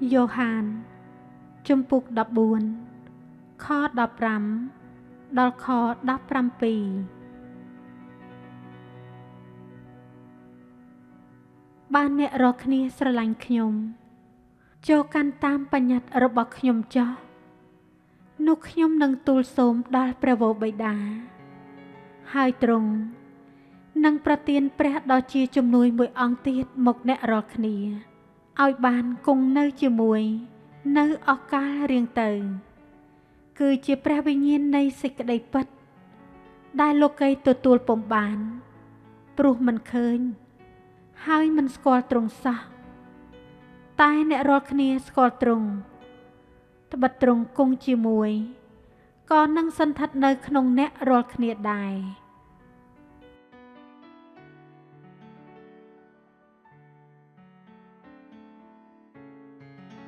យ៉ូហានជំពូក14ខ15ដល់ខ17បានអ្នករាល់គ្នាស្រឡាញ់ខ្ញុំចូលកាន់តាមបញ្ញត្តិរបស់ខ្ញុំចុះនោះខ្ញុំនឹងទូលសូមដល់ព្រះវរបិតាហើយទ្រង់នឹងប្រទានព្រះដ៏ជាជំនួយមួយអង្គទៀតមកអ្នករាល់គ្នាឲ្យបានគង់នៅជាមួយនៅអកាលរៀងទៅគឺជាព្រះវិញ្ញាណនៃសេចក្តីពិតដែលលោកីទទួលពុំបានព្រោះមិនឃើញហើយមិនស្គាល់ទ្រង់សោះតែអ្នករាល់គ្នាស្គាល់ទ្រង់ត្បិតទ្រង់គង់ជាមួយក៏នឹងសន្ធិដ្ឋនៅក្នុងអ្នករាល់គ្នាដែរ